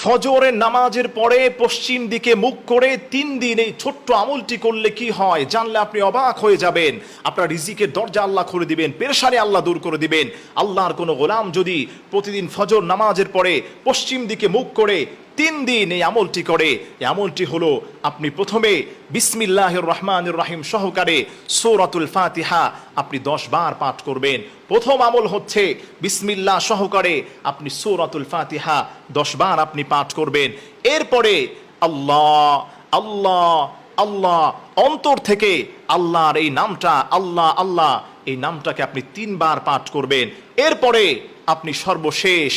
ফজরের নামাজের পরে পশ্চিম দিকে মুখ করে 3 দিন এই ছোট্ট আমলটি করলে কি হয় জানলে আপনি অবাক হয়ে যাবেন। আপনার রিজিকের দরজা আল্লাহ খুলে দিবেন, পেরেশানি আল্লাহ দূর করে দিবেন। আল্লাহর কোনো গোলাম যদি প্রতিদিন ফজর নামাজের পরে পশ্চিম দিকে মুখ করে 3 দিন এই আমলটি করে, এই আমলটি হলো আপনি প্রথমে বিসমিল্লাহির রহমানির রহিম সহকারে সূরাতুল ফাতিহা আপনি 10 বার পাঠ করবেন। প্রথম আমল হচ্ছে বিসমিল্লাহ সহকারে আপনি সূরাতুল ফাতিহা 10 বার আপনি পাঠ করবেন। এরপরে আল্লাহ আল্লাহ আল্লাহ অন্তর থেকে আল্লাহর এই নামটা আল্লাহ আল্লাহ এই নামটাকে আপনি 3 বার পাঠ করবেন। এরপরে আপনি সর্বশেষ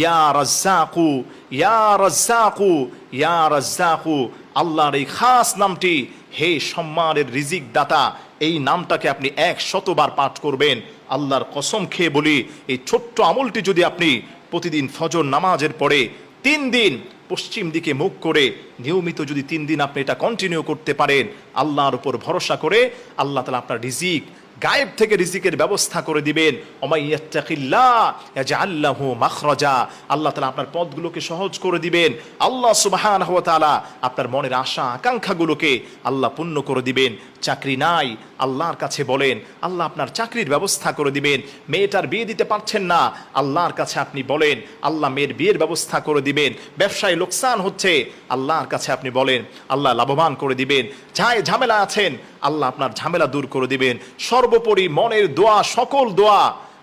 ইয়া রাজ্জাকু ইয়া রাজ্জাকু ইয়া রাজ্জাকু আল্লাহর এই খাস নামটি, হে সম্মানের রিজিক দাতা, এই নামটাকে আপনি 100 বার পাঠ করবেন। আল্লাহর কসম খেয়ে বলি, এই ছোট্ট আমলটি যদি আপনি প্রতিদিন ফজর নামাজের পরে 3 দিন পশ্চিম দিকে মুখ করে নিয়মিত যদি 3 দিন আপনি এটা কন্টিনিউ করতে পারেন, আল্লাহর উপর ভরসা করে আল্লাহ তাআলা আপনার রিজিক গায়েব থেকে রিজিকের ব্যবস্থা করে দিবেন। ওমাইয়াত্তাকিল্লাহ ইয়াজআল লাহু মাখরাজা, আল্লাহ তাআলা আপনার পথগুলোকে সহজ করে দিবেন। আল্লাহ সুবহানাহু ওয়া তাআলা আপনার মনের আশা আকাঙ্ক্ষাগুলোকে আল্লাহ পূর্ণ করে দিবেন। চাকরি নাই, আল্লাহর কাছে বলেন, আল্লাহ আপনার চাকরির ব্যবস্থা করে দিবেন। মেয়েটার বিয়ে দিতে পারছেন না, আল্লাহর কাছে আপনি বলেন, আল্লাহ মেয়ের বিয়ের ব্যবস্থা করে দিবেন। ব্যবসায় লোকসান হচ্ছে, আল্লাহর কাছে আপনি বলেন, আল্লাহ লাভবান করে দিবেন। যাই ঝামেলা আছেন, আল্লাহ আপনার ঝামেলা দূর করে দিবেন। সর্বোপরি মনের দোয়া, সকল দোয়া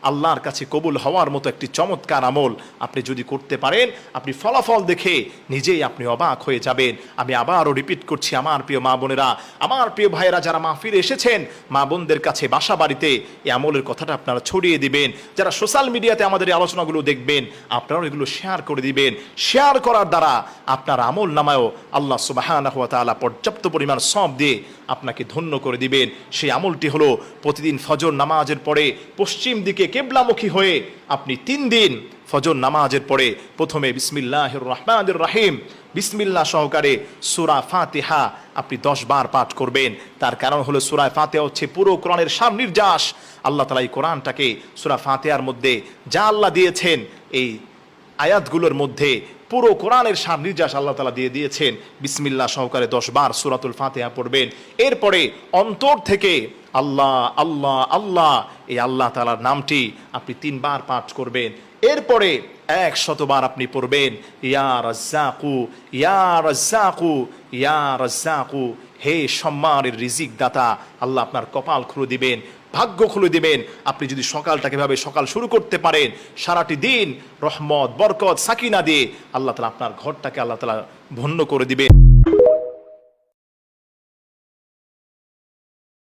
আল্লাহর কাছে কবুল হওয়ার মতো একটি চমৎকার আমল আপনি যদি করতে পারেন, আপনি ফলাফল দেখে নিজেই আপনি অবাক হয়ে যাবেন। আমি আবারও রিপিট করছি, আমার প্রিয় মা বোনেরা, আমার প্রিয় ভাইয়েরা যারা মাহফিলে এসেছেন, মা বোনদের কাছে বাসা বাড়িতে এই আমলের কথাটা আপনারা ছড়িয়ে দিবেন। যারা সোশ্যাল মিডিয়াতে আমাদের এই আলোচনাগুলো দেখবেন, আপনারাও এগুলো শেয়ার করে দিবেন। শেয়ার করার দ্বারা আপনার আমল নামায়ও আল্লাহ সুবহানাহু ওয়া তাআলা পর্যাপ্ত পরিমাণ সওয়াব দিয়ে আপনাকে ধন্য করে দিবেন। সেই আমলটি হলো প্রতিদিন ফজর নামাজের পরে পশ্চিম দিকে কিবলামুখী হয়ে আপনি 3 দিন ফজর নামাজের পরে প্রথমে বিসমিল্লাহির রহমানির রহিম বিসমিল্লাহ সহকারে সূরা ফাতিহা আপনি 10 বার পাঠ করবেন। তার কারণ হলো সূরা ফাতিহা হচ্ছে পুরো কোরআনের সারনির্যাস। আল্লাহ তাআলা এই কোরআনটাকে সূরা ফাতিহার মধ্যে যা আল্লাহ দিয়েছেন, এই আয়াতগুলোর মধ্যে পুরো কোরআনের সারনির্যাস আল্লাহ তাআলা দিয়ে দিয়েছেন। বিসমিল্লাহ সহকারে 10 বার সূরাতুল ফাতিহা পড়বেন। এরপরে অন্তর থেকে আল্লাহ আল্লাহ আল্লাহ এই আল্লাহ তাআলার নামটি আপনি 3 বার পাঠ করবেন। এরপরে 100 বার আপনি পড়বেন ইয়া রাজ্জাকু ইয়া রাজ্জাকু ইয়া রাজ্জাকু, হে সম্মানের রিজিক দাতা, আল্লাহ আপনার কপাল খুলে দিবেন, ভাগ্য খুলে দিবেন। আপনি যদি সকালটাকে ভাবে সকাল শুরু করতে পারেন, সারাটি দিন রহমত বরকত সাকিনা দিয়ে আল্লাহ তাআলা আপনার ঘরটাকে আল্লাহ তাআলা ধন্য করে দিবেন।